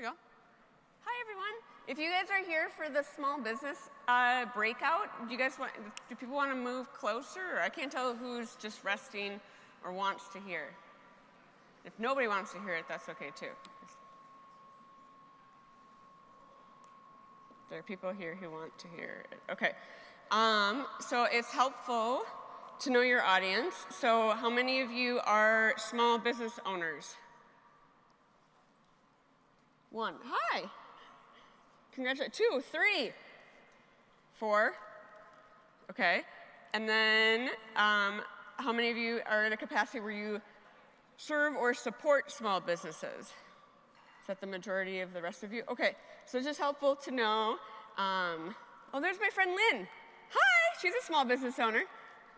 we go. Hi, everyone. If you guys are here for the small business breakout, do people want to move closer? Or I can't tell who's just resting or wants to hear. If nobody wants to hear it, that's okay too. There are people here who want to hear it. Okay. So it's helpful to know your audience. So how many of you are small business owners? One. Hi. Congratulations. 2, 3, 4. Okay. And then how many of you are in a capacity where you serve or support small businesses? Is that the majority of the rest of you? Okay. So it's just helpful to know. Oh, there's my friend Lynn. Hi. She's a small business owner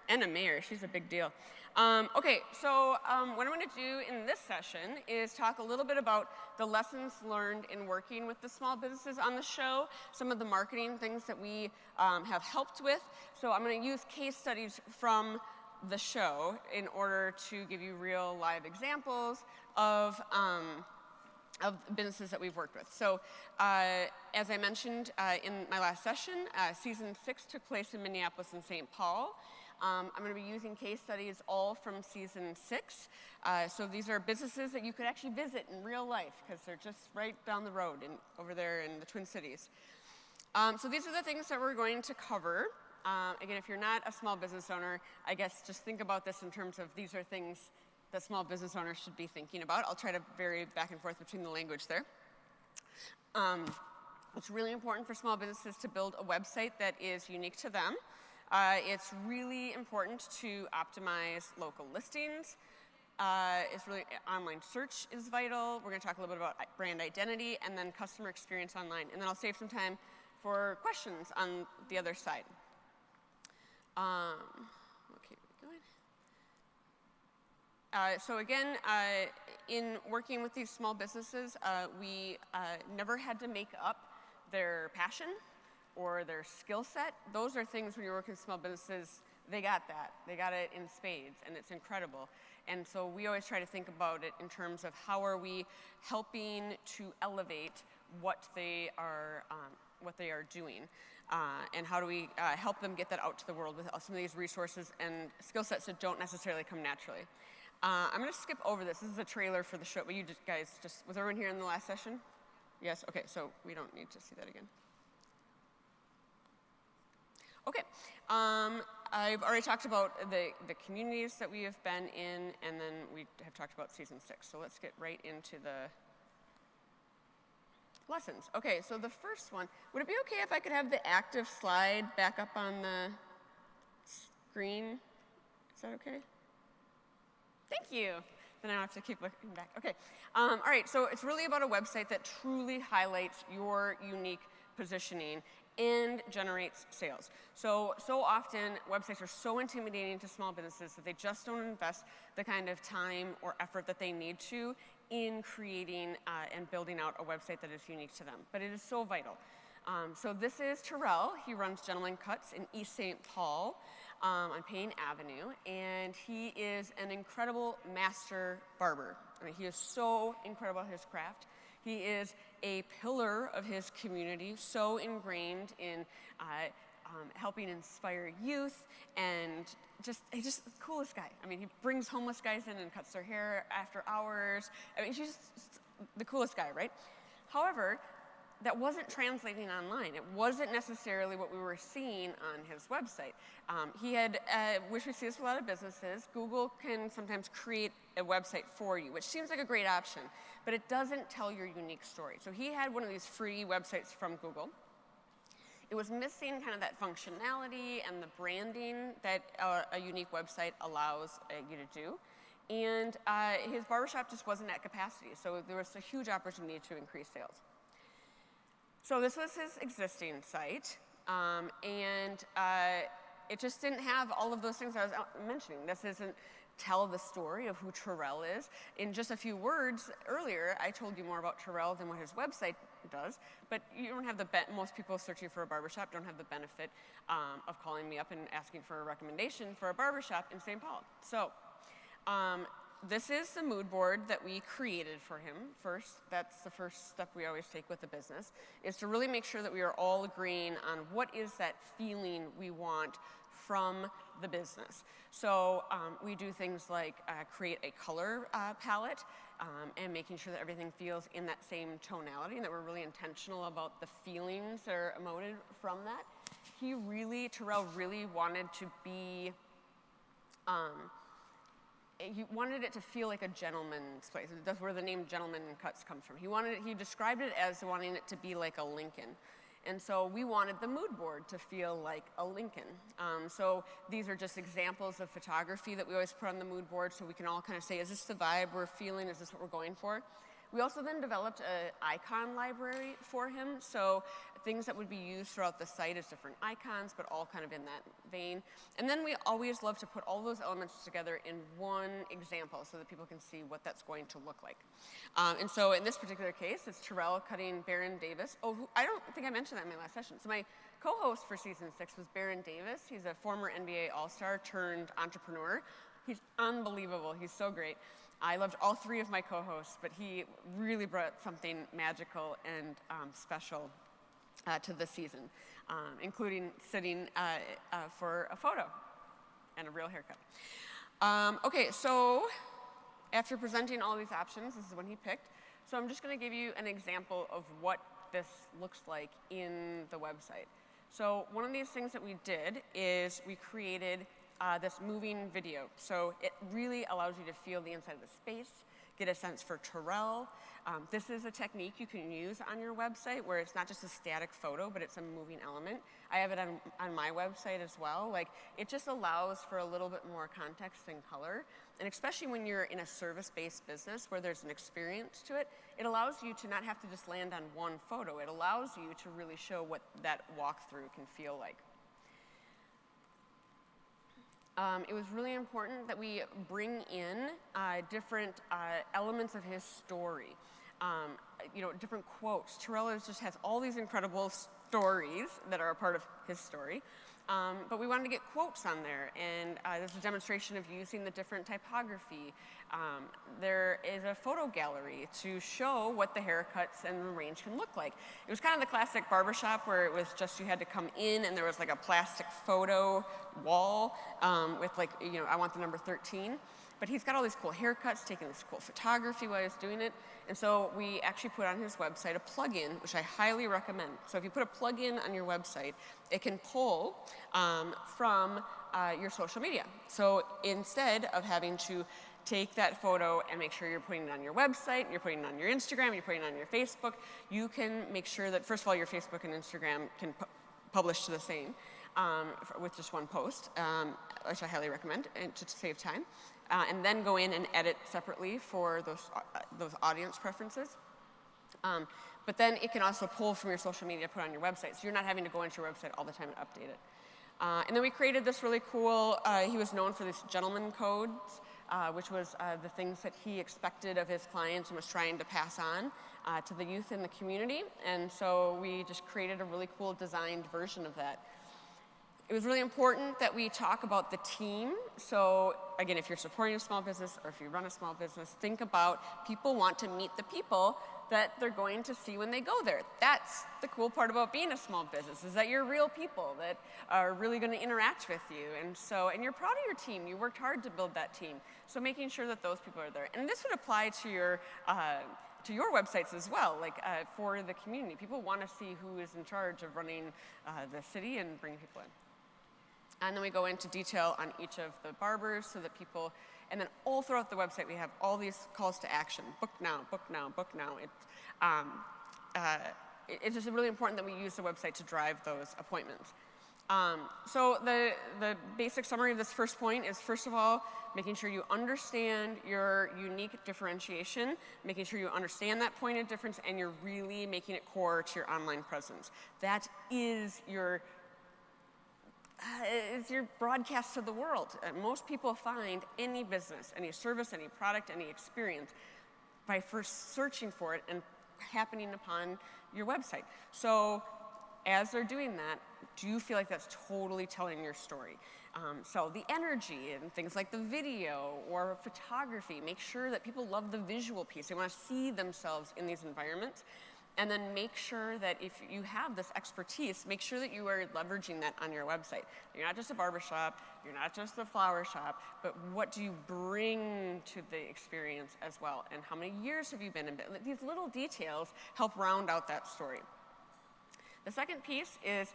and a mayor. She's a big deal. Okay, so what I'm going to do in this session is talk a little bit about the lessons learned in working with the small businesses on the show, some of the marketing things that we have helped with. So I'm going to use case studies from the show in order to give you real live examples of businesses that we've worked with. So as I mentioned in my last session, season 6 took place in Minneapolis and St. Paul. I'm going to be using case studies all from season 6. So these are businesses that you could actually visit in real life because they're just right down the road over there in the Twin Cities. So these are the things that we're going to cover. Again, if you're not a small business owner, I guess just think about this in terms of these are things that small business owners should be thinking about. I'll try to vary back and forth between the language there. It's really important for small businesses to build a website that is unique to them. It's really important to optimize local listings. Online search is vital. We're going to talk a little bit about brand identity and then customer experience online. And then I'll save some time for questions on the other side. Okay, going. So again, in working with these small businesses, we never had to make up their passion or their skill set. Those are things when you're working with small businesses, they got that. They got it in spades, and it's incredible. And so we always try to think about it in terms of how are we helping to elevate what they are doing, and how do we help them get that out to the world with some of these resources and skill sets that don't necessarily come naturally. I'm going to skip over this. This is a trailer for the show, but you guys was everyone here in the last session? Yes? Okay, so we don't need to see that again. Okay, I've already talked about the communities that we have been in, and then we have talked about season 6. So let's get right into the lessons. Okay, so the first one, would it be okay if I could have the active slide back up on the screen? Is that okay? Thank you. Then I don't have to keep looking back. Okay, all right, so it's really about a website that truly highlights your unique positioning and generates sales. So often websites are so intimidating to small businesses that they just don't invest the kind of time or effort that they need to in creating and building out a website that is unique to them. But it is so vital. So this is Terrell. He runs Gentleman Cuts in East St. Paul on Payne Avenue, and he is an incredible master barber. I mean, he is so incredible at his craft. He is a pillar of his community, so ingrained in helping inspire youth, and he's just the coolest guy. I mean, he brings homeless guys in and cuts their hair after hours. I mean, he's just the coolest guy, right? However, that wasn't translating online. It wasn't necessarily what we were seeing on his website. He had, which we see this with a lot of businesses, Google can sometimes create a website for you, which seems like a great option, but it doesn't tell your unique story. So he had one of these free websites from Google. It was missing kind of that functionality and the branding that a unique website allows you to do. And his barbershop just wasn't at capacity, so there was a huge opportunity to increase sales. So this was his existing site, and it just didn't have all of those things I was mentioning. This isn't tell the story of who Terrell is. In just a few words earlier, I told you more about Terrell than what his website does, but you don't have most people searching for a barbershop don't have the benefit of calling me up and asking for a recommendation for a barbershop in St. Paul. So This is the mood board that we created for him first. That's the first step we always take with the business, is to really make sure that we are all agreeing on what is that feeling we want from the business. So we do things like create a color palette and making sure that everything feels in that same tonality and that we're really intentional about the feelings that are emoted from that. Terrell really wanted to be, he wanted it to feel like a gentleman's place. That's where the name Gentleman Cuts comes from. He described it as wanting it to be like a Lincoln. And so we wanted the mood board to feel like a Lincoln. So these are just examples of photography that we always put on the mood board so we can all kind of say, is this the vibe we're feeling? Is this what we're going for? We also then developed an icon library for him. So things that would be used throughout the site as different icons, but all kind of in that vein. And then we always love to put all those elements together in one example so that people can see what that's going to look like. And so in this particular case, it's Terrell cutting Baron Davis. I don't think I mentioned that in my last session. So my co-host for season 6 was Baron Davis. He's a former NBA All-Star turned entrepreneur. He's unbelievable. He's so great. I loved all 3 of my co-hosts, but he really brought something magical and special to the season, including sitting for a photo and a real haircut. Okay, so after presenting all these options, this is when he picked. So I'm just going to give you an example of what this looks like in the website. So one of these things that we did is we created this moving video. So it really allows you to feel the inside of the space, get a sense for Terrell. This is a technique you can use on your website where it's not just a static photo, but it's a moving element. I have it on my website as well. Like, it just allows for a little bit more context and color. And especially when you're in a service-based business where there's an experience to it, it allows you to not have to just land on one photo. It allows you to really show what that walkthrough can feel like. It was really important that we bring in different elements of his story. Different quotes. Terrell just has all these incredible stories that are a part of his story. But we wanted to get quotes on there, and there's a demonstration of using the different typography. There is a photo gallery to show what the haircuts and the range can look like. It was kind of the classic barbershop where it was just you had to come in and there was like a plastic photo wall with I want the number 13. But he's got all these cool haircuts, taking this cool photography while he's doing it. And so we actually put on his website a plugin, which I highly recommend. So if you put a plugin on your website, it can pull from your social media. So instead of having to take that photo and make sure you're putting it on your website, you're putting it on your Instagram, you're putting it on your Facebook, you can make sure that, first of all, your Facebook and Instagram can publish to the same with just one post, which I highly recommend to save time. And then go in and edit separately for those audience preferences. But then it can also pull from your social media, put on your website, so you're not having to go into your website all the time and update it. And then we created this really cool, he was known for these gentleman codes, which was the things that he expected of his clients and was trying to pass on to the youth in the community. And so we just created a really cool designed version of that. It was really important that we talk about the team. So again, if you're supporting a small business or if you run a small business, think about people want to meet the people that they're going to see when they go there. That's the cool part about being a small business, is that you're real people that are really going to interact with you. And you're proud of your team. You worked hard to build that team. So making sure that those people are there. And this would apply to your websites as well, for the community. People want to see who is in charge of running the city and bringing people in. And then we go into detail on each of the barbers so that people, and then all throughout the website we have all these calls to action. Book now, book now, book now. It's just really important that we use the website to drive those appointments. So the basic summary of this first point is, first of all, making sure you understand your unique differentiation, making sure you understand that point of difference, and you're really making it core to your online presence. That is it's your broadcast to the world. Most people find any business, any service, any product, any experience by first searching for it and happening upon your website. So as they're doing that, do you feel like that's totally telling your story? So the energy and things like the video or photography, make sure that people love the visual piece. They want to see themselves in these environments. And then make sure that if you have this expertise, make sure that you are leveraging that on your website. You're not just a barbershop, you're not just a flower shop, but what do you bring to the experience as well? And how many years have you been in? These little details help round out that story. The second piece is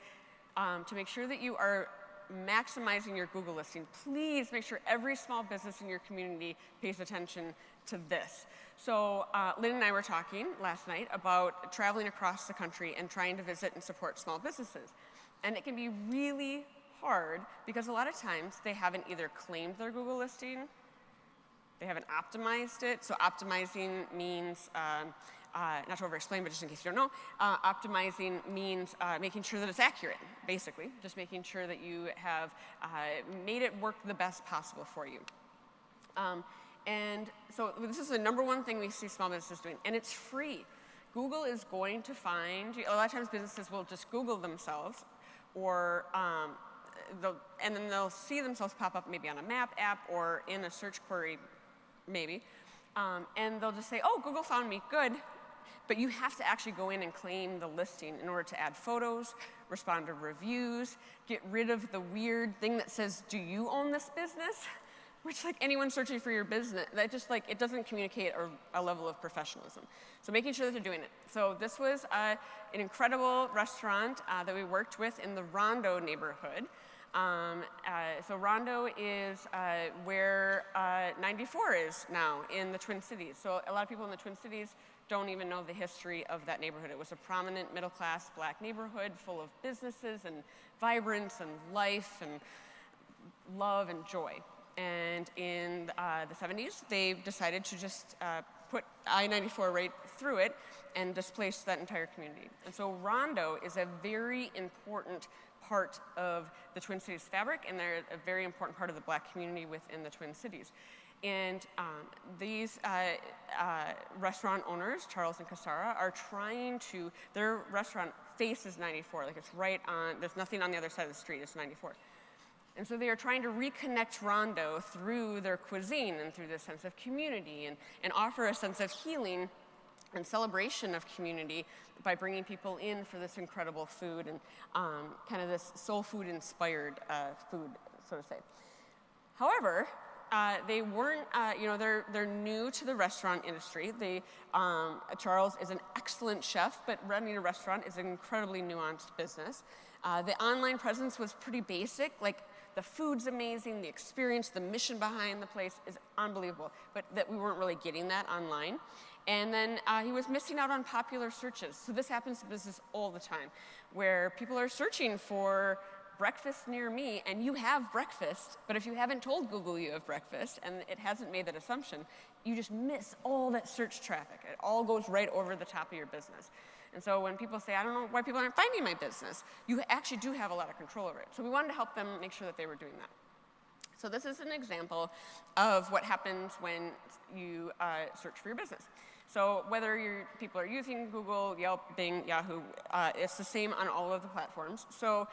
to make sure that you are maximizing your Google listing. Please make sure every small business in your community pays attention to this. So Lynn and I were talking last night about traveling across the country and trying to visit and support small businesses. And it can be really hard because a lot of times they haven't either claimed their Google listing, they haven't optimized it. So optimizing means, not to over-explain, but just in case you don't know, optimizing means making sure that it's accurate, basically. Just making sure that you have made it work the best possible for you. And so this is the number one thing we see small businesses doing, and it's free. Google is going to find, a lot of times businesses will just Google themselves, or and then they'll see themselves pop up maybe on a map app or in a search query, maybe, and they'll just say, oh, Google found me, good. But you have to actually go in and claim the listing in order to add photos, respond to reviews, get rid of the weird thing that says, do you own this business? Which, like, anyone searching for your business, that just, like, it doesn't communicate a level of professionalism. So making sure that they're doing it. So this was an incredible restaurant that we worked with in the Rondo neighborhood. So Rondo is where 94 is now in the Twin Cities. So a lot of people in the Twin Cities don't even know the history of that neighborhood. It was a prominent middle-class black neighborhood full of businesses and vibrance and life and love and joy. And in the 70s, they decided to just put I-94 right through it and displace that entire community. And so Rondo is a very important part of the Twin Cities fabric, and they're a very important part of the black community within the Twin Cities. And these restaurant owners, Charles and Casara, are trying to, their restaurant faces 94, like it's right on, there's nothing on the other side of the street, it's 94. And so they are trying to reconnect Rondo through their cuisine and through this sense of community and offer a sense of healing and celebration of community by bringing people in for this incredible food and kind of this soul food inspired food, so to say. However, they weren't, they're new to the restaurant industry. Charles is an excellent chef, but running a restaurant is an incredibly nuanced business. The online presence was pretty basic, like the food's amazing, the experience, the mission behind the place is unbelievable, but that we weren't really getting that online. And then he was missing out on popular searches. So this happens to business all the time, where people are searching for breakfast near me, and you have breakfast, but if you haven't told Google you have breakfast, and it hasn't made that assumption, you just miss all that search traffic. It all goes right over the top of your business. And so when people say, I don't know why people aren't finding my business, you actually do have a lot of control over it. So we wanted to help them make sure that they were doing that. So this is an example of what happens when you search for your business. So whether people are using Google, Yelp, Bing, Yahoo, it's the same on all of the platforms. So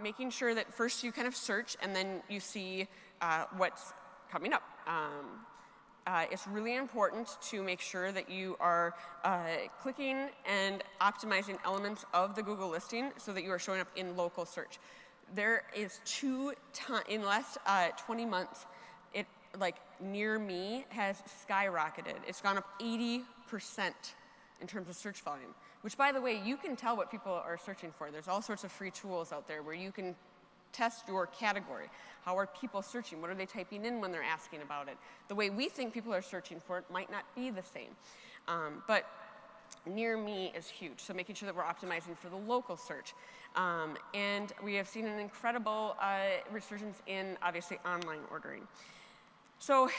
making sure that first you kind of search and then you see what's coming up. It's really important to make sure that you are clicking and optimizing elements of the Google listing so that you are showing up in local search. There is in the last 20 months, near me has skyrocketed. It's gone up 80% in terms of search volume, which, by the way, you can tell what people are searching for. There's all sorts of free tools out there where you can test your category. How are people searching? What are they typing in when they're asking about it? The way we think people are searching for it might not be the same. But near me is huge, so making sure that we're optimizing for the local search. And we have seen an incredible resurgence in, obviously, online ordering. So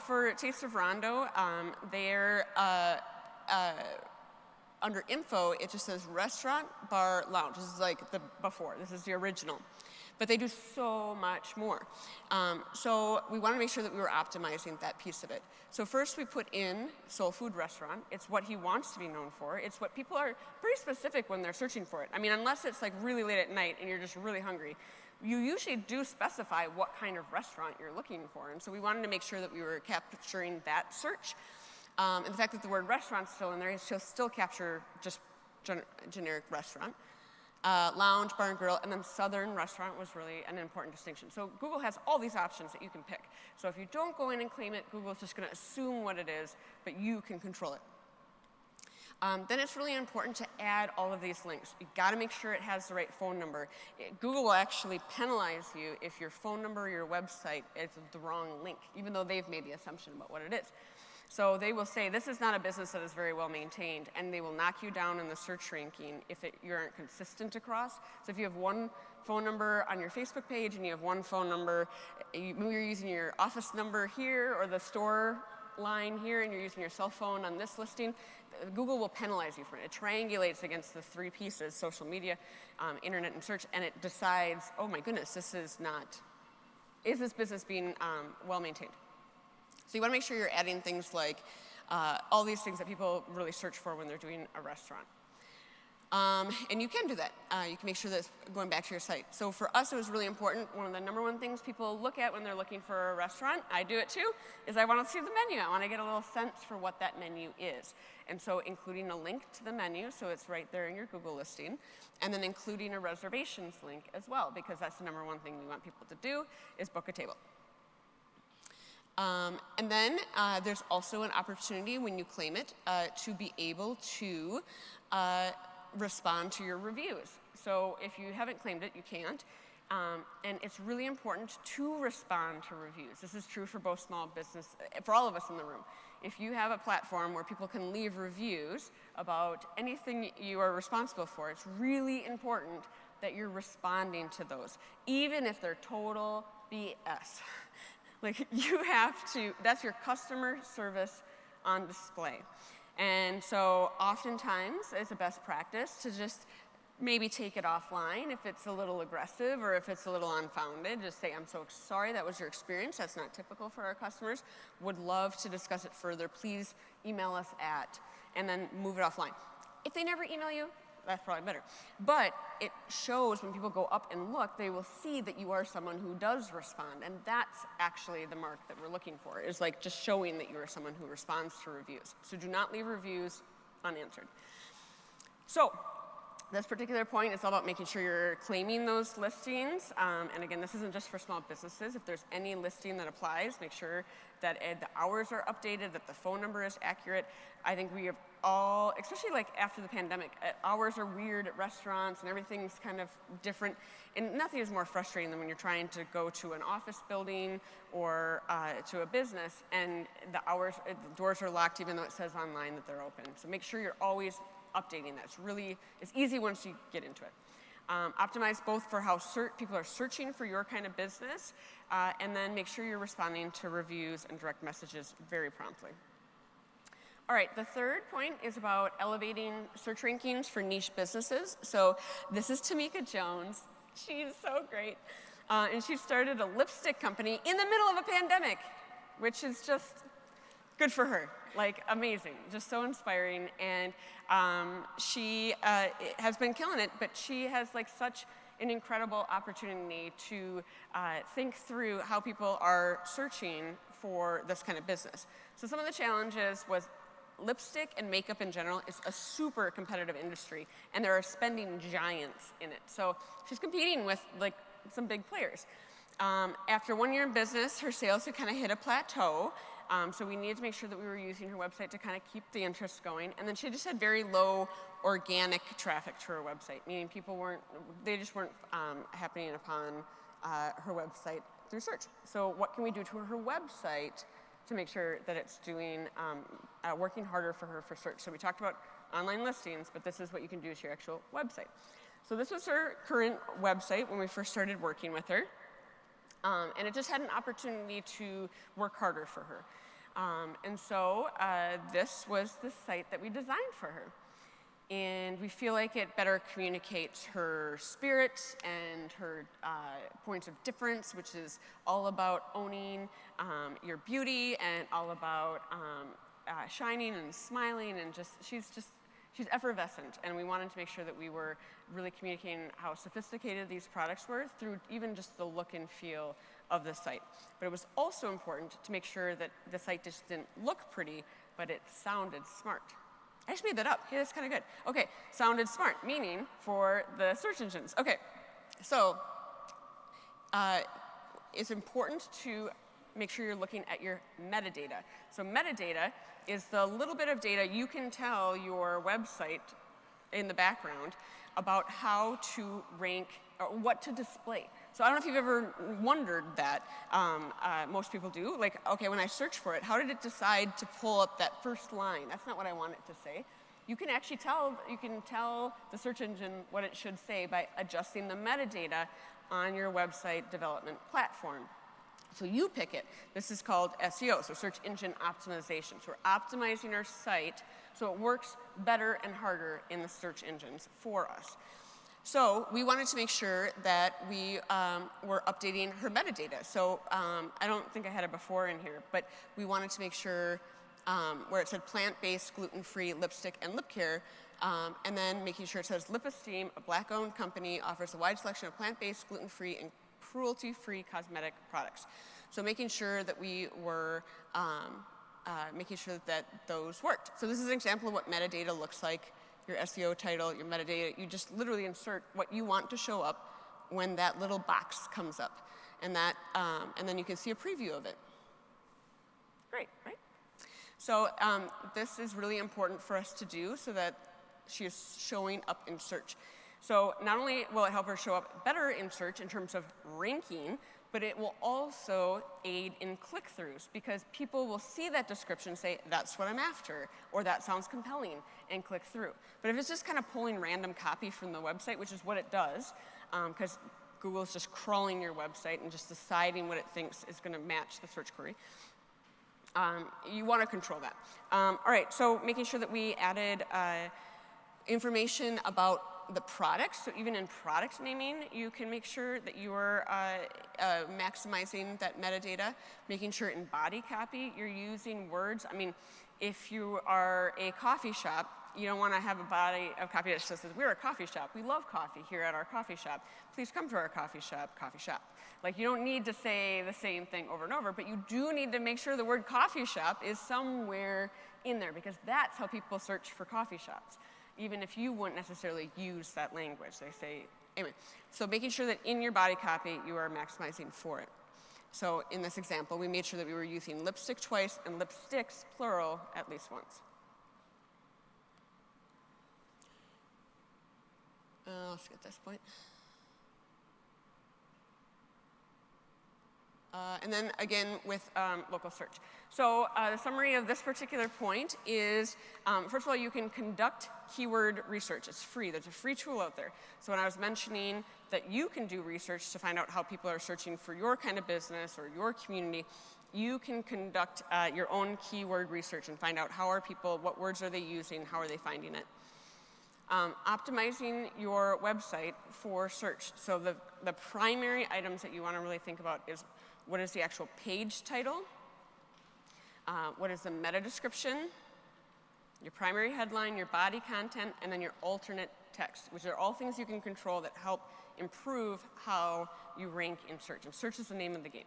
for Taste of Rondo, they're under info, it just says restaurant, bar, lounge. This is like the before. This is the original. But they do so much more. So we want to make sure that we were optimizing that piece of it. So first we put in soul food restaurant. It's what he wants to be known for. It's what people are pretty specific when they're searching for it. I mean, unless it's like really late at night and you're just really hungry. you usually do specify what kind of restaurant you're looking for. And so we wanted to make sure that we were capturing that search. And the fact that the word restaurant's still in there, she'll still capture just generic restaurant. Lounge, bar and grill, and then southern restaurant was really an important distinction. So Google has all these options that you can pick. So if you don't go in and claim it, Google's just going to assume what it is, but you can control it. Then it's really important to add all of these links. You've got to make sure it has the right phone number. Google will actually penalize you if your phone number or your website is the wrong link, even though they've made the assumption about what it is. So they will say, this is not a business that is very well maintained, and they will knock you down in the search ranking if you aren't consistent across. So if you have one phone number on your Facebook page and you have one phone number, you're using your office number here or the store line here, and you're using your cell phone on this listing, Google will penalize you for it. It triangulates against the three pieces, social media, internet, and search, and it decides, oh my goodness, is this business being well maintained? So you want to make sure you're adding things like all these things that people really search for when they're doing a restaurant. And you can do that. You can make sure that it's going back to your site. So for us, it was really important. One of the number one things people look at when they're looking for a restaurant, I do it too, is I want to see the menu. I want to get a little sense for what that menu is. And so including a link to the menu, so it's right there in your Google listing, and then including a reservations link as well, because that's the number one thing we want people to do, is book a table. And then there's also an opportunity when you claim it to be able to respond to your reviews. So if you haven't claimed it, you can't. And it's really important to respond to reviews. This is true for both small business, for all of us in the room. If you have a platform where people can leave reviews about anything you are responsible for, it's really important that you're responding to those, even if they're total BS. Like, you have to, that's your customer service on display. And so oftentimes it's a best practice to just maybe take it offline if it's a little aggressive or if it's a little unfounded. Just say, I'm so sorry that was your experience. That's not typical for our customers. Would love to discuss it further. Please email us at, and then move it offline. If they never email you, that's probably better. But it shows when people go up and look, they will see that you are someone who does respond. And that's actually the mark that we're looking for, is like just showing that you are someone who responds to reviews. So do not leave reviews unanswered. So this particular point is all about making sure you're claiming those listings. And again, this isn't just for small businesses. If there's any listing that applies, make sure that the hours are updated, that the phone number is accurate. I think we have all, especially like after the pandemic, hours are weird at restaurants and everything's kind of different. And nothing is more frustrating than when you're trying to go to an office building or to a business and the doors are locked even though it says online that they're open. So make sure you're always updating that. It's easy once you get into it. Optimize both for how people are searching for your kind of business, and then make sure you're responding to reviews and direct messages very promptly. All right, the third point is about elevating search rankings for niche businesses. So this is Tamika Jones. She's so great. And she started a lipstick company in the middle of a pandemic, which is just good for her. Like, amazing, just so inspiring. And she has been killing it, but she has like such an incredible opportunity to think through how people are searching for this kind of business. So some of the challenges was lipstick and makeup in general is a super competitive industry, and there are spending giants in it. So she's competing with like some big players. After 1 year in business, her sales had kind of hit a plateau. So we needed to make sure that we were using her website to kind of keep the interest going. And then she just had very low organic traffic to her website, meaning people just weren't happening upon her website through search. So what can we do to her website to make sure that it's doing, working harder for her for search? So we talked about online listings, but this is what you can do to your actual website. So this was her current website when we first started working with her. And it just had an opportunity to work harder for her. And so this was the site that we designed for her. And we feel like it better communicates her spirit and her points of difference, which is all about owning your beauty and all about shining and smiling, and she's effervescent, and we wanted to make sure that we were really communicating how sophisticated these products were through even just the look and feel of the site. But it was also important to make sure that the site just didn't look pretty, but it sounded smart. I just made that up. Hey, that's kind of good. Okay, sounded smart, meaning for the search engines. Okay, so it's important to make sure you're looking at your metadata. So metadata is the little bit of data you can tell your website in the background about how to rank or what to display. So I don't know if you've ever wondered that. Most people do. Like, okay, when I search for it, how did it decide to pull up that first line? That's not what I want it to say. You can actually tell the search engine what it should say by adjusting the metadata on your website development platform. So you pick it. This is called SEO, so search engine optimization. So we're optimizing our site so it works better and harder in the search engines for us. So we wanted to make sure that we were updating her metadata. So I don't think I had it before in here, but we wanted to make sure where it said plant-based, gluten-free lipstick and lip care, and then making sure it says Lip Esteem, a Black-owned company, offers a wide selection of plant-based, gluten-free, and cruelty-free cosmetic products. So making sure that we were making sure that those worked. So this is an example of what metadata looks like. Your SEO title, your metadata, you just literally insert what you want to show up when that little box comes up. And then you can see a preview of it. Great, right? So this is really important for us to do so that she is showing up in search. So not only will it help her show up better in search in terms of ranking, but it will also aid in click-throughs because people will see that description and say, that's what I'm after, or that sounds compelling, and click through. But if it's just kind of pulling random copy from the website, which is what it does, because Google is just crawling your website and just deciding what it thinks is going to match the search query, you want to control that. All right, so making sure that we added information about the products. So even in product naming, you can make sure that you are maximizing that metadata, making sure in body copy you're using words. I mean, if you are a coffee shop, you don't want to have a body of copy that just says, we're a coffee shop. We love coffee here at our coffee shop. Please come to our coffee shop. Like, you don't need to say the same thing over and over, but you do need to make sure the word coffee shop is somewhere in there because that's how people search for coffee shops. Even if you wouldn't necessarily use that language. They say, anyway, so making sure that in your body copy, you are maximizing for it. So in this example, we made sure that we were using lipstick twice and lipsticks, plural, at least once. I'll skip this point. And then again with local search. So the summary of this particular point is, first of all, you can conduct keyword research. It's free. There's a free tool out there. So when I was mentioning that you can do research to find out how people are searching for your kind of business or your community, you can conduct your own keyword research and find out how are people, what words are they using, how are they finding it. Optimizing your website for search. So the primary items that you want to really think about is what is the actual page title, what is the meta description, your primary headline, your body content, and then your alternate text, which are all things you can control that help improve how you rank in search. And search is the name of the game.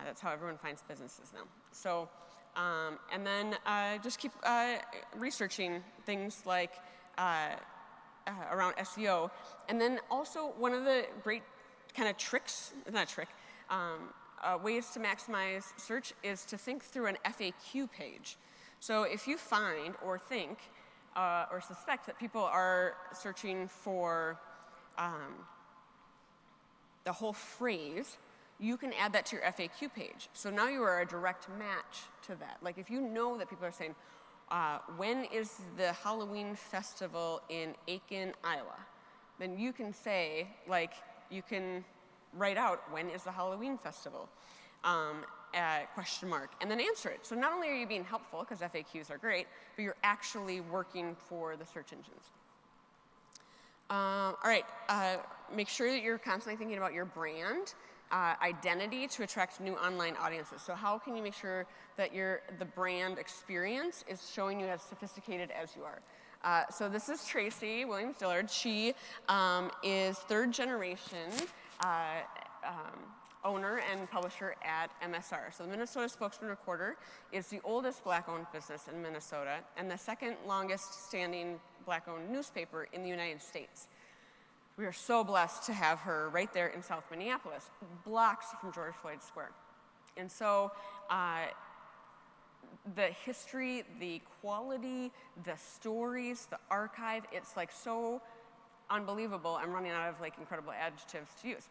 That's how everyone finds businesses now. So, and then just keep researching things like around SEO. And then also one of the great kind of tricks, not a trick, ways to maximize search is to think through an FAQ page. So if you find or think or suspect that people are searching for the whole phrase, you can add that to your FAQ page. So now you are a direct match to that. Like if you know that people are saying, when is the Halloween festival in Aiken, Iowa? Then you can say, like, you can write out, when is the Halloween festival? Question mark, and then answer it. So not only are you being helpful, because FAQs are great, but you're actually working for the search engines. All right, make sure that you're constantly thinking about your brand, identity to attract new online audiences. So how can you make sure that the brand experience is showing you as sophisticated as you are? So this is Tracy Williams-Dillard. She is third generation owner and publisher at MSR. So the Minnesota Spokesman Recorder is the oldest Black-owned business in Minnesota and the second longest standing Black-owned newspaper in the United States. We are so blessed to have her right there in South Minneapolis, blocks from George Floyd Square. And so the history, the quality, the stories, the archive, it's like so unbelievable. I'm running out of like incredible adjectives to use.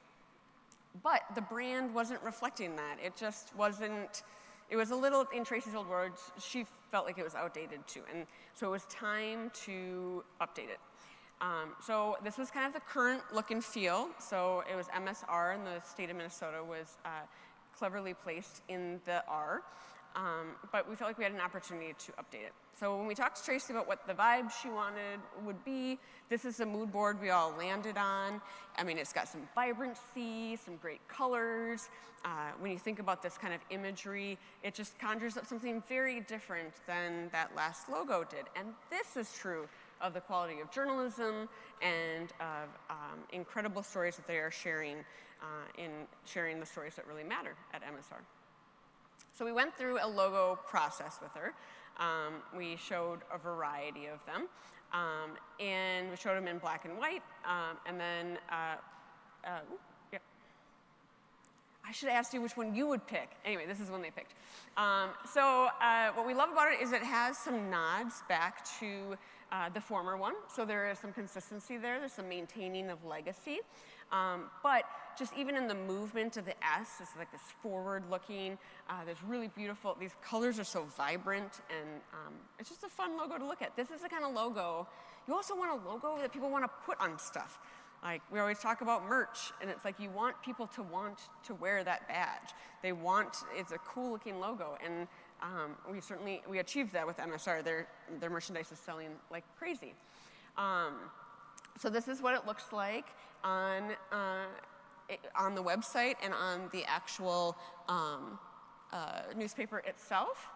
But the brand wasn't reflecting that. It just wasn't, it was a little, in Tracy's old words, she felt like it was outdated too. And so it was time to update it. So this was kind of the current look and feel. So it was MSR, and the state of Minnesota was cleverly placed in the R. But we felt like we had an opportunity to update it. So when we talked to Tracy about what the vibe she wanted would be, this is a mood board we all landed on. I mean, it's got some vibrancy, some great colors. When you think about this kind of imagery, it just conjures up something very different than that last logo did. And this is true of the quality of journalism and of incredible stories that they are sharing in sharing the stories that really matter at MSR. So we went through a logo process with her. We showed a variety of them, and we showed them in black and white, and then, yeah. I should have asked you which one you would pick. Anyway, this is the one they picked. So what we love about it is it has some nods back to the former one. So there is some consistency there. There's some maintaining of legacy. But just even in the movement of the S, it's like this forward-looking. There's really beautiful, these colors are so vibrant, and it's just a fun logo to look at. This is the kind of logo, you also want a logo that people want to put on stuff. Like, we always talk about merch, and it's like you want people to want to wear that badge. They want, it's a cool-looking logo, and we achieved that with MSR. Their merchandise is selling like crazy. So this is what it looks like on the website and on the actual newspaper itself.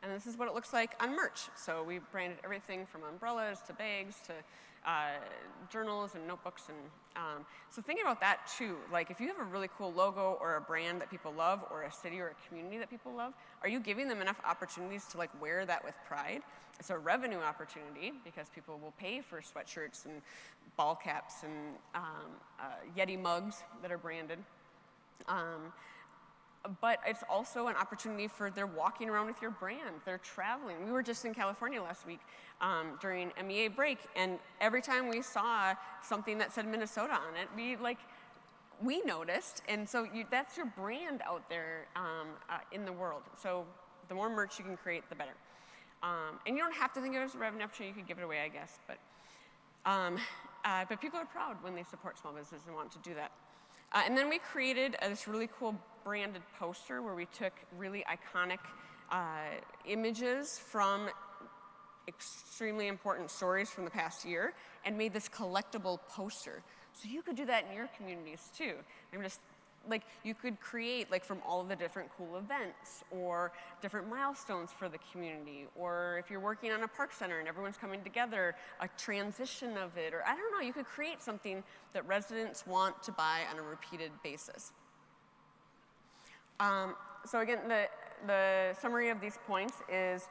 And this is what it looks like on merch. So we branded everything from umbrellas to bags to journals and notebooks. And so thinking about that too, like if you have a really cool logo or a brand that people love or a city or a community that people love, are you giving them enough opportunities to like wear that with pride? It's a revenue opportunity because people will pay for sweatshirts and ball caps and Yeti mugs that are branded. But it's also an opportunity for they're walking around with your brand. They're traveling. We were just in California last week during MEA break, and every time we saw something that said Minnesota on it, we noticed. And so that's your brand out there in the world. So the more merch you can create, the better. And you don't have to think of it as a revenue opportunity. You could give it away, I guess. But people are proud when they support small business and want to do that. And then we created this really cool branded poster where we took really iconic images from extremely important stories from the past year and made this collectible poster. So you could do that in your communities too. I'm just like, you could create like from all of the different cool events or different milestones for the community, or if you're working on a park center and everyone's coming together, a transition of it, or I don't know, you could create something that residents want to buy on a repeated basis. So again, the summary of these points is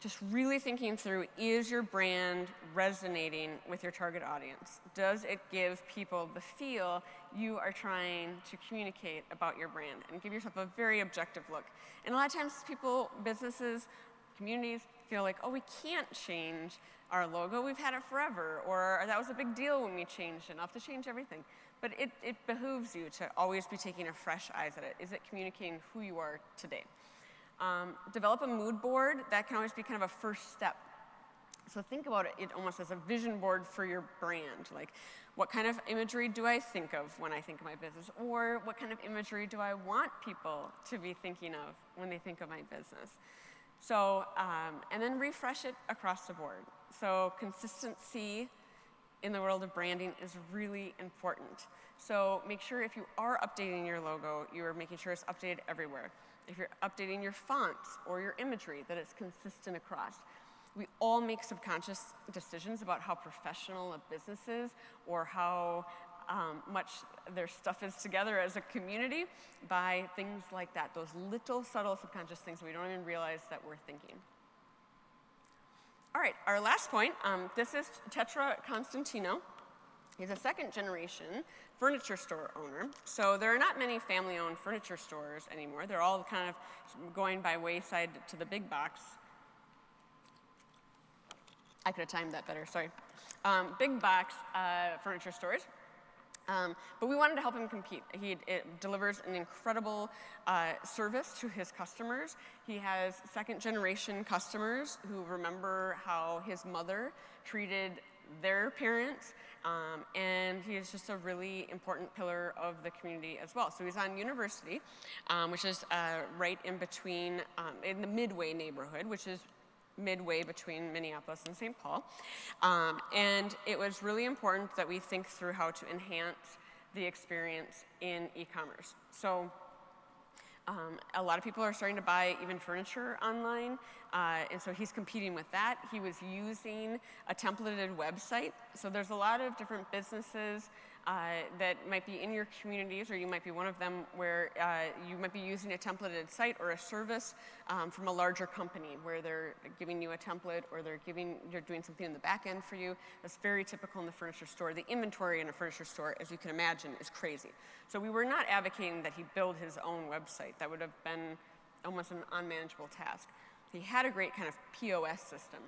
just really thinking through, is your brand resonating with your target audience? Does it give people the feel you are trying to communicate about your brand? And give yourself a very objective look. And a lot of times people, businesses, communities feel like, oh, we can't change our logo. We've had it forever. Or that was a big deal when we changed it. I'll have to change everything. But it behooves you to always be taking a fresh eyes at it. Is it communicating who you are today? Develop a mood board. That can always be kind of a first step. So think about it almost as a vision board for your brand. Like, what kind of imagery do I think of when I think of my business? Or what kind of imagery do I want people to be thinking of when they think of my business? So, and then refresh it across the board. So consistency in the world of branding is really important. So make sure if you are updating your logo, you are making sure it's updated everywhere. If you're updating your fonts or your imagery, that it's consistent across. We all make subconscious decisions about how professional a business is or how much their stuff is together as a community by things like that, those little subtle subconscious things we don't even realize that we're thinking. All right, our last point, this is Tetra Constantino. He's a second-generation furniture store owner. So there are not many family-owned furniture stores anymore. They're all kind of going by wayside to the big box. I could have timed that better, sorry. Big box furniture stores. But we wanted to help him compete. He delivers an incredible service to his customers. He has second-generation customers who remember how his mother treated their parents, and he is just a really important pillar of the community as well. So he's on University, which is right in between, in the Midway neighborhood, which is midway between Minneapolis and St. Paul. And it was really important that we think through how to enhance the experience in e-commerce. So a lot of people are starting to buy even furniture online, and so he's competing with that. He was using a templated website. So there's a lot of different businesses that might be in your communities, or you might be one of them, where you might be using a templated site or a service from a larger company where they're giving you a template or you're doing something in the back end for you. That's very typical in the furniture store. The inventory in a furniture store, as you can imagine, is crazy. So we were not advocating that he build his own website. That would have been almost an unmanageable task. He had a great kind of POS system,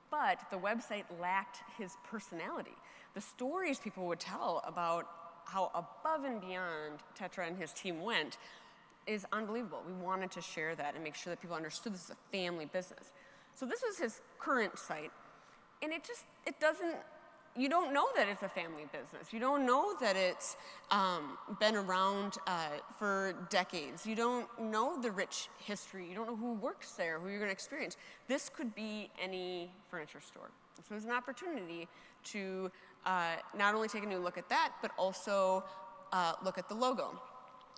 but the website lacked his personality. The stories people would tell about how above and beyond Tetra and his team went is unbelievable. We wanted to share that and make sure that people understood this is a family business. So this is his current site, and it doesn't, you don't know that it's a family business. You don't know that it's been around for decades. You don't know the rich history. You don't know who works there, who you're going to experience. This could be any furniture store. So it's an opportunity to not only take a new look at that, but also look at the logo.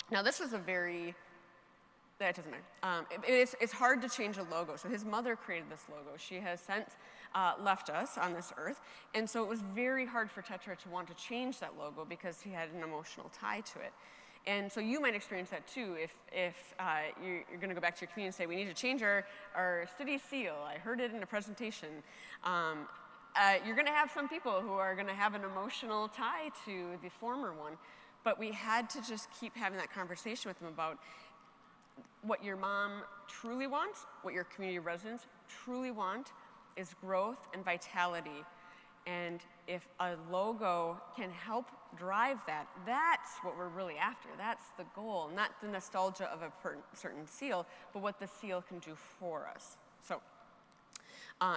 Now, this was a very, that doesn't matter. It's hard to change a logo. So his mother created this logo. She has since left us on this earth. And so it was very hard for Tetra to want to change that logo because he had an emotional tie to it. And so you might experience that too if you're going to go back to your community and say, we need to change our city seal. I heard it in a presentation. You're going to have some people who are going to have an emotional tie to the former one. But we had to just keep having that conversation with them about what your mom truly wants, what your community residents truly want is growth and vitality. And if a logo can help drive that, that's what we're really after. That's the goal, not the nostalgia of a certain seal, but what the seal can do for us. So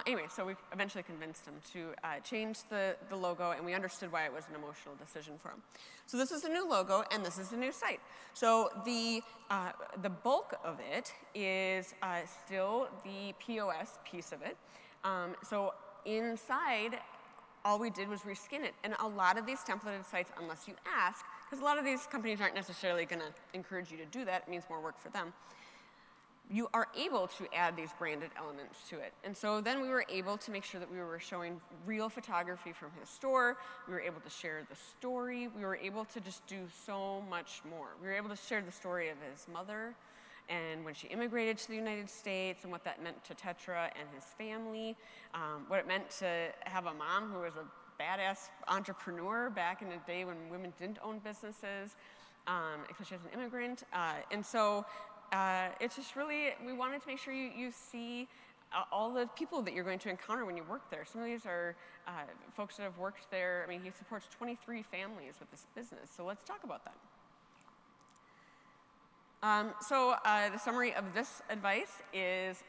anyway, so we eventually convinced him to change the logo, and we understood why it was an emotional decision for him. So this is the new logo, and this is the new site. So the bulk of it is still the POS piece of it. So inside, all we did was reskin it. And a lot of these templated sites, unless you ask, because a lot of these companies aren't necessarily going to encourage you to do that, it means more work for them, you are able to add these branded elements to it. And so then we were able to make sure that we were showing real photography from his store. We were able to share the story. We were able to just do so much more. We were able to share the story of his mother and when she immigrated to the United States and what that meant to Tetra and his family, what it meant to have a mom who was a badass entrepreneur back in the day when women didn't own businesses, especially as an immigrant. And so it's just really, we wanted to make sure you see all the people that you're going to encounter when you work there. Some of these are folks that have worked there. I mean, he supports 23 families with this business, so let's talk about that. So the summary of this advice is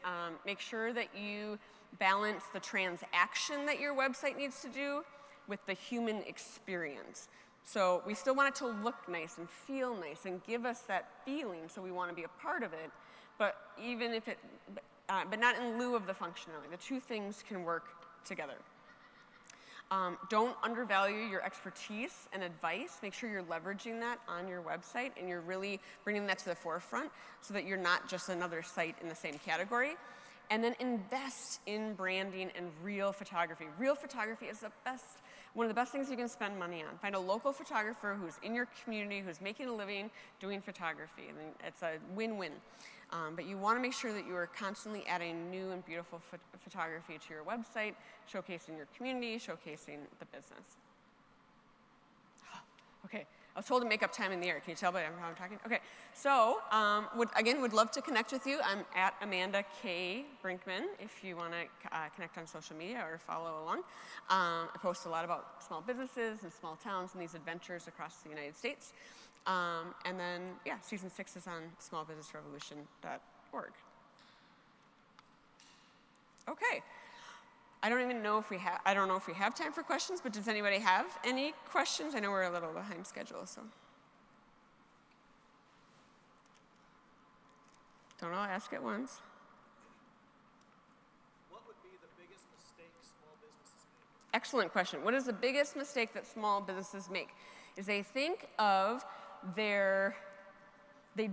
make sure that you balance the transaction that your website needs to do with the human experience. So we still want it to look nice and feel nice and give us that feeling, so we want to be a part of it, but even if it, but not in lieu of the functionality. The two things can work together. Don't undervalue your expertise and advice. Make sure you're leveraging that on your website and you're really bringing that to the forefront so that you're not just another site in the same category. And then invest in branding and real photography. Real photography is one of the best things you can spend money on. Find a local photographer who's in your community, who's making a living doing photography, and it's a win-win. But you want to make sure that you are constantly adding new and beautiful photography to your website, showcasing your community, showcasing the business. Okay, I was told to make up time in the air. Can you tell by how I'm talking? Okay, so would love to connect with you. I'm at Amanda K. Brinkman if you want to connect on social media or follow along. I post a lot about small businesses and small towns and these adventures across the United States. And then, yeah, season 6 is on smallbusinessrevolution.org. Okay. I don't know if we have time for questions, but does anybody have any questions? I know we're a little behind schedule, so. Don't know, ask it once. What would be the biggest mistake small businesses make? Excellent question. What is the biggest mistake that small businesses make? Is they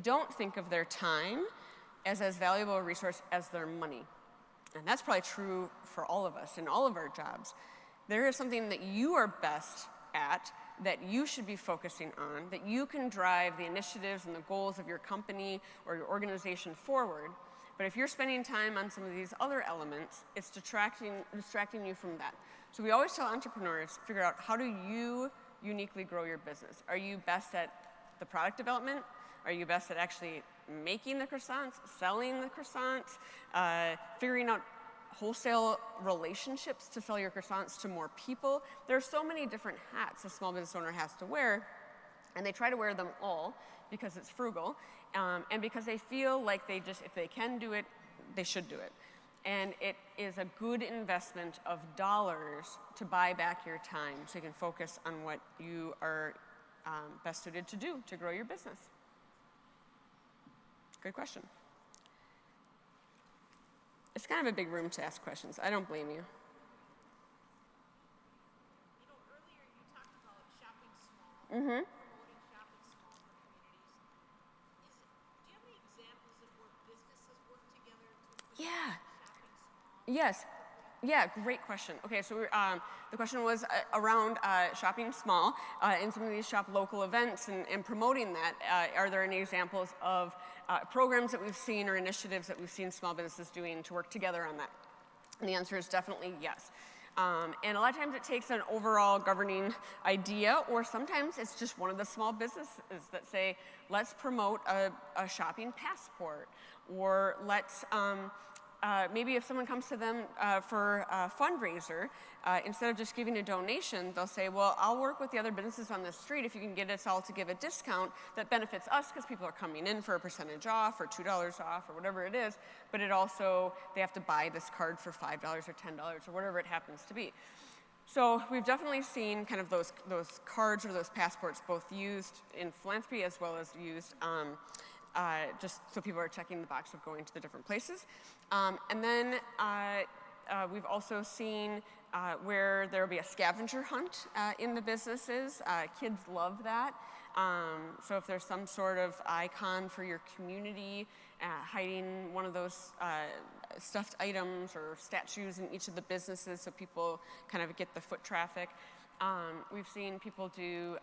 don't think of their time as valuable a resource as their money. And that's probably true for all of us in all of our jobs. There is something that you are best at that you should be focusing on, that you can drive the initiatives and the goals of your company or your organization forward. But if you're spending time on some of these other elements, it's distracting you from that. So we always tell entrepreneurs, figure out how do you uniquely grow your business. Are you best at the product development? Are you best at actually making the croissants, selling the croissants, figuring out wholesale relationships to sell your croissants to more people? There are so many different hats a small business owner has to wear, and they try to wear them all because it's frugal, and because they feel like if they can do it, they should do it. And it is a good investment of dollars to buy back your time so you can focus on what you are best suited to do to grow your business. Good question. It's kind of a big room to ask questions. I don't blame you. Earlier you talked about shopping small, Mm-hmm. promoting shopping small for communities. Do you have any examples of where businesses work together to promote shopping small? Yes. Yeah, great question. Okay, so the question was around shopping small in some of these shop local events and promoting that. Are there any examples of programs that we've seen or initiatives that we've seen small businesses doing to work together on that? And the answer is definitely yes. And a lot of times it takes an overall governing idea, or sometimes it's just one of the small businesses that say, let's promote a shopping passport, or let's maybe if someone comes to them for a fundraiser, instead of just giving a donation, they'll say, well, I'll work with the other businesses on the street if you can get us all to give a discount that benefits us because people are coming in for a percentage off or $2 off or whatever it is, but it also, they have to buy this card for $5 or $10 or whatever it happens to be. So we've definitely seen kind of those cards or those passports both used in philanthropy as well as used just so people are checking the box of going to the different places. And then we've also seen where there will be a scavenger hunt in the businesses. Kids love that. So if there's some sort of icon for your community, hiding one of those stuffed items or statues in each of the businesses so people kind of get the foot traffic. We've seen people do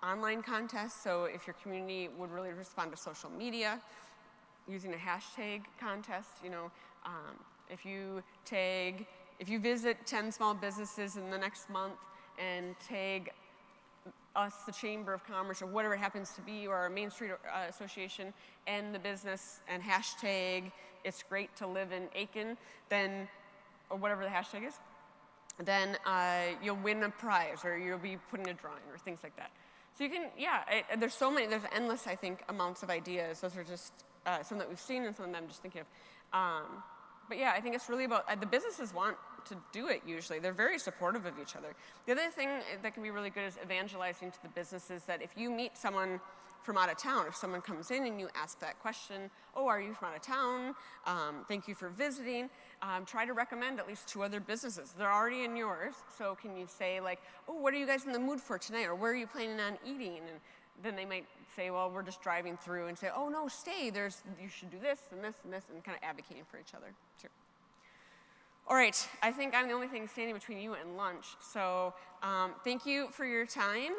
online contests, so if your community would really respond to social media, using a hashtag contest, if you visit 10 small businesses in the next month and tag us, the Chamber of Commerce, or whatever it happens to be, or our Main Street Association, and the business, and hashtag, it's great to live in Aiken, then, or whatever the hashtag is, then you'll win a prize, or you'll be put in a drawing, or things like that. So you can, there's endless, I think, amounts of ideas. Those are just some that we've seen and some that I'm just thinking of. But yeah, I think it's really about, the businesses want to do it usually. They're very supportive of each other. The other thing that can be really good is evangelizing to the businesses that if you meet someone from out of town, if someone comes in and you ask that question, oh, are you from out of town? Thank you for visiting. Try to recommend at least 2 other businesses. They're already in yours, so can you say like, oh, what are you guys in the mood for tonight? Or where are you planning on eating? And then they might say, well, we're just driving through, and say, oh no, stay, you should do this and this and this, and kind of advocating for each other too. All right, I think I'm the only thing standing between you and lunch. So thank you for your time,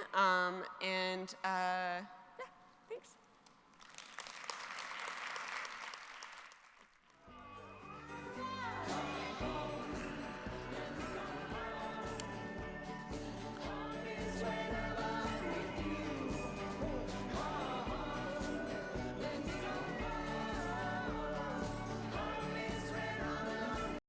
and